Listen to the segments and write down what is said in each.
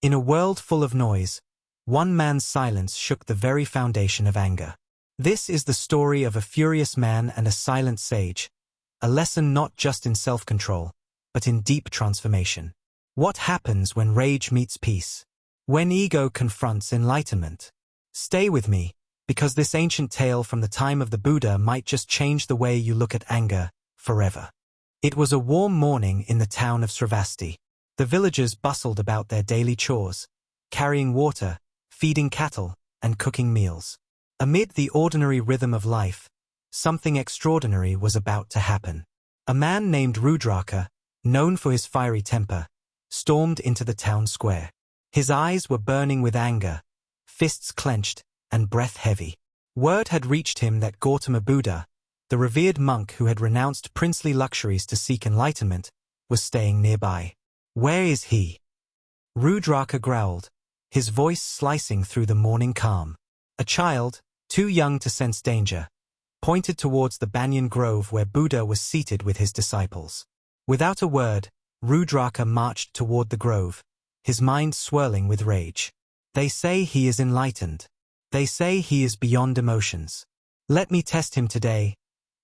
In a world full of noise, one man's silence shook the very foundation of anger. This is the story of a furious man and a silent sage, a lesson not just in self-control, but in deep transformation. What happens when rage meets peace? When ego confronts enlightenment? Stay with me, because this ancient tale from the time of the Buddha might just change the way you look at anger forever. It was a warm morning in the town of Sravasti. The villagers bustled about their daily chores, carrying water, feeding cattle, and cooking meals. Amid the ordinary rhythm of life, something extraordinary was about to happen. A man named Rudraka, known for his fiery temper, stormed into the town square. His eyes were burning with anger, fists clenched, and breath heavy. Word had reached him that Gautama Buddha, the revered monk who had renounced princely luxuries to seek enlightenment, was staying nearby. "Where is he?" Rudraka growled, his voice slicing through the morning calm. A child, too young to sense danger, pointed towards the banyan grove where Buddha was seated with his disciples. Without a word, Rudraka marched toward the grove, his mind swirling with rage. "They say he is enlightened. They say he is beyond emotions. Let me test him today,"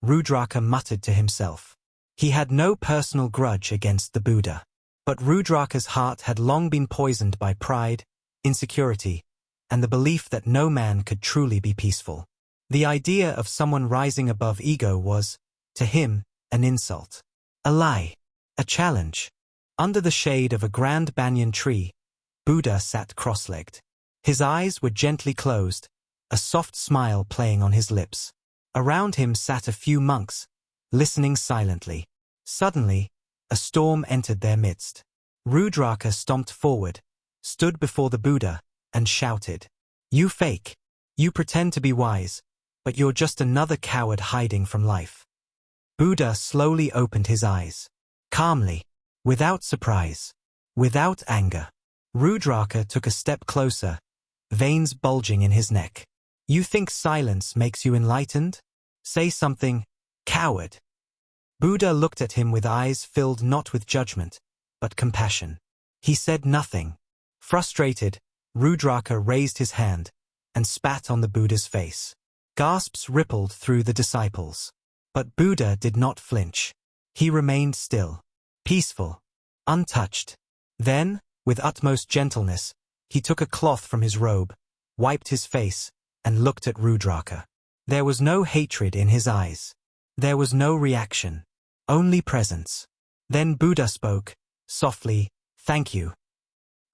Rudraka muttered to himself. He had no personal grudge against the Buddha. But Rudraka's heart had long been poisoned by pride, insecurity, and the belief that no man could truly be peaceful. The idea of someone rising above ego was, to him, an insult. A lie. A challenge. Under the shade of a grand banyan tree, Buddha sat cross-legged. His eyes were gently closed, a soft smile playing on his lips. Around him sat a few monks, listening silently. Suddenly, a storm entered their midst. Rudraka stomped forward, stood before the Buddha, and shouted, "You fake. You pretend to be wise, but you're just another coward hiding from life." Buddha slowly opened his eyes. Calmly, without surprise, without anger. Rudraka took a step closer, veins bulging in his neck. "You think silence makes you enlightened? Say something, coward." Buddha looked at him with eyes filled not with judgment, but compassion. He said nothing. Frustrated, Rudraka raised his hand and spat on the Buddha's face. Gasps rippled through the disciples. But Buddha did not flinch. He remained still, peaceful, untouched. Then, with utmost gentleness, he took a cloth from his robe, wiped his face, and looked at Rudraka. There was no hatred in his eyes. There was no reaction, only presence. Then Buddha spoke, softly, "Thank you."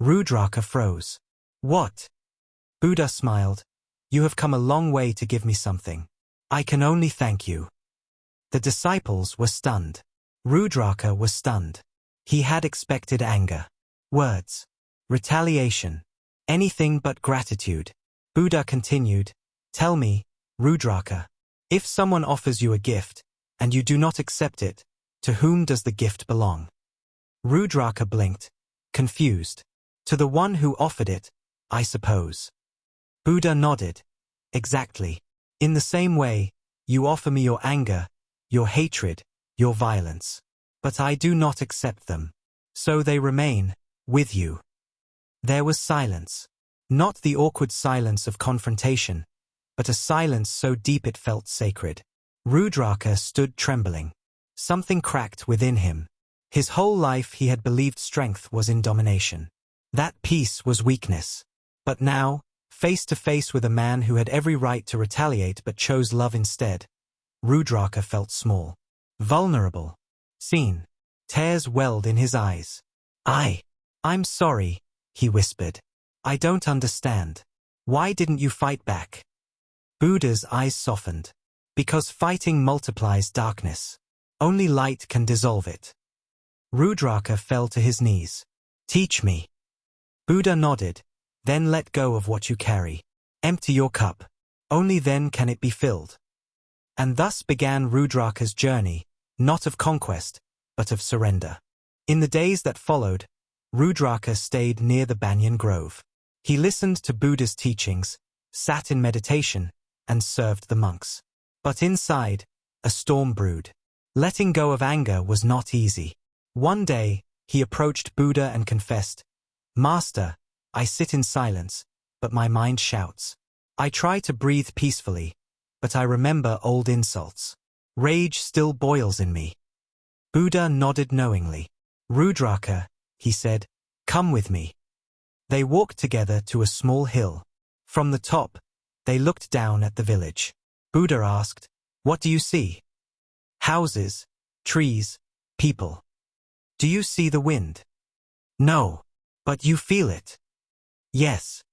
Rudraka froze. "What?" Buddha smiled, "You have come a long way to give me something. I can only thank you." The disciples were stunned. Rudraka was stunned. He had expected anger, words, retaliation, anything but gratitude. Buddha continued, "Tell me, Rudraka, if someone offers you a gift, and you do not accept it, to whom does the gift belong?" Rudraka blinked, confused. "To the one who offered it, I suppose." Buddha nodded. "Exactly. In the same way, you offer me your anger, your hatred, your violence. But I do not accept them. So they remain, with you." There was silence. Not the awkward silence of confrontation, but a silence so deep it felt sacred. Rudraka stood trembling. Something cracked within him. His whole life he had believed strength was in domination. That peace was weakness. But now, face to face with a man who had every right to retaliate but chose love instead, Rudraka felt small, vulnerable, seen. Tears welled in his eyes. I'm sorry," he whispered. "I don't understand. Why didn't you fight back?" Buddha's eyes softened. "Because fighting multiplies darkness. Only light can dissolve it." Rudraka fell to his knees. "Teach me." Buddha nodded. "Then let go of what you carry. Empty your cup. Only then can it be filled." And thus began Rudraka's journey, not of conquest, but of surrender. In the days that followed, Rudraka stayed near the banyan grove. He listened to Buddha's teachings, sat in meditation, and served the monks. But inside, a storm brewed. Letting go of anger was not easy. One day, he approached Buddha and confessed, "Master, I sit in silence, but my mind shouts. I try to breathe peacefully, but I remember old insults. Rage still boils in me. Buddha nodded knowingly. Rudraka, he said, come with me. They walked together to a small hill. From the top, they looked down at the village. Buddha asked, what do you see? Houses, trees, people. Do you see the wind? No, but you feel it. Yes.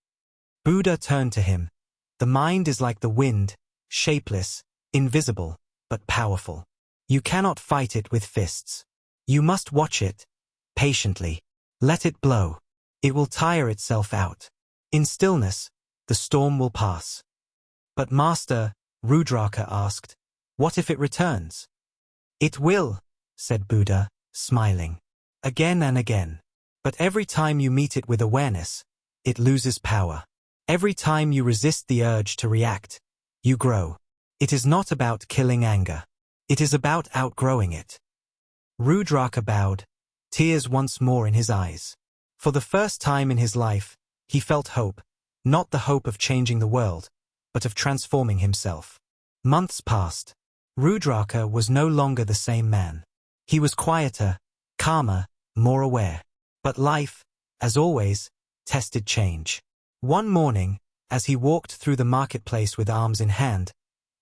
Buddha turned to him. The mind is like the wind, shapeless, invisible, but powerful. You cannot fight it with fists. You must watch it, patiently. Let it blow. It will tire itself out. In stillness, the storm will pass. But Master, Rudraka asked, what if it returns? It will, said Buddha, smiling. Again and again. But every time you meet it with awareness, it loses power. Every time you resist the urge to react, you grow. It is not about killing anger. It is about outgrowing it. Rudraka bowed, tears once more in his eyes. For the first time in his life, he felt hope, not the hope of changing the world, but of transforming himself. Months passed. Rudraka was no longer the same man. He was quieter, calmer, more aware. But life, as always, tested change. One morning, as he walked through the marketplace with arms in hand,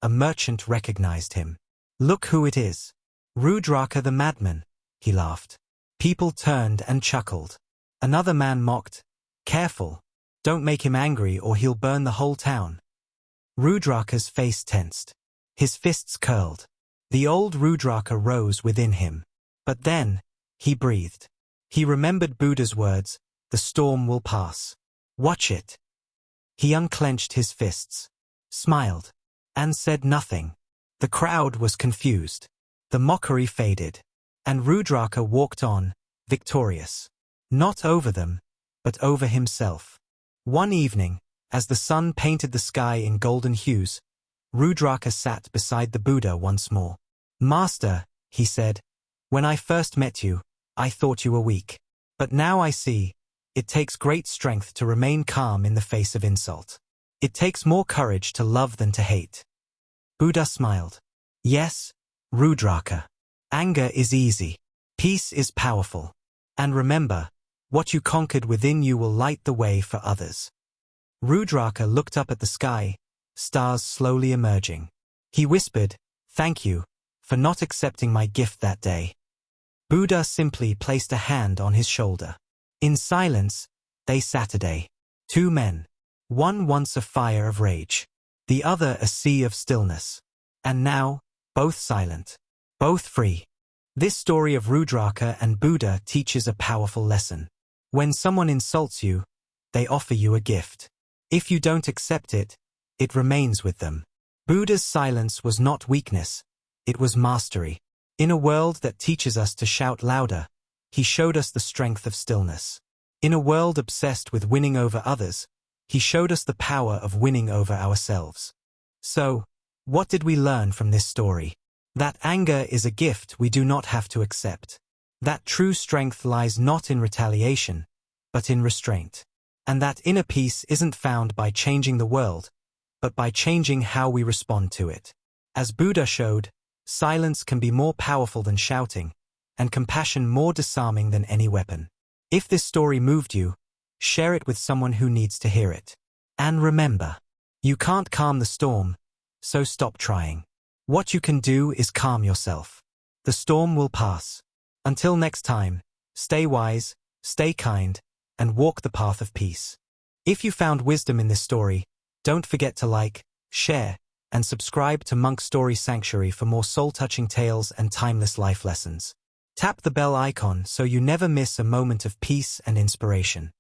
a merchant recognized him. Look who it is. Rudraka the madman, he laughed. People turned and chuckled. Another man mocked, careful, don't make him angry or he'll burn the whole town. Rudraka's face tensed. His fists curled. The old Rudraka rose within him. But then, he breathed. He remembered Buddha's words, the storm will pass. Watch it. He unclenched his fists, smiled, and said nothing. The crowd was confused. The mockery faded, and Rudraka walked on, victorious. Not over them, but over himself. One evening, as the sun painted the sky in golden hues, Rudraka sat beside the Buddha once more. Master, he said, when I first met you, I thought you were weak. But now I see, it takes great strength to remain calm in the face of insult. It takes more courage to love than to hate. Buddha smiled. Yes, Rudraka. Anger is easy. Peace is powerful. And remember, what you conquered within you will light the way for others. Rudraka looked up at the sky, stars slowly emerging. He whispered, thank you, for not accepting my gift that day. Buddha simply placed a hand on his shoulder. In silence, they sat a day. Two men. One once a fire of rage. The other a sea of stillness. And now, both silent. Both free. This story of Rudraka and Buddha teaches a powerful lesson. When someone insults you, they offer you a gift. If you don't accept it, it remains with them. Buddha's silence was not weakness, it was mastery. In a world that teaches us to shout louder, he showed us the strength of stillness. In a world obsessed with winning over others, he showed us the power of winning over ourselves. So, what did we learn from this story? That anger is a gift we do not have to accept. That true strength lies not in retaliation, but in restraint. And that inner peace isn't found by changing the world, but by changing how we respond to it. As Buddha showed, silence can be more powerful than shouting, and compassion more disarming than any weapon. If this story moved you, share it with someone who needs to hear it. And remember, you can't calm the storm, so stop trying. What you can do is calm yourself. The storm will pass. Until next time, stay wise, stay kind, and walk the path of peace. If you found wisdom in this story, don't forget to like, share, and subscribe to Monk Story Sanctuary for more soul-touching tales and timeless life lessons. Tap the bell icon so you never miss a moment of peace and inspiration.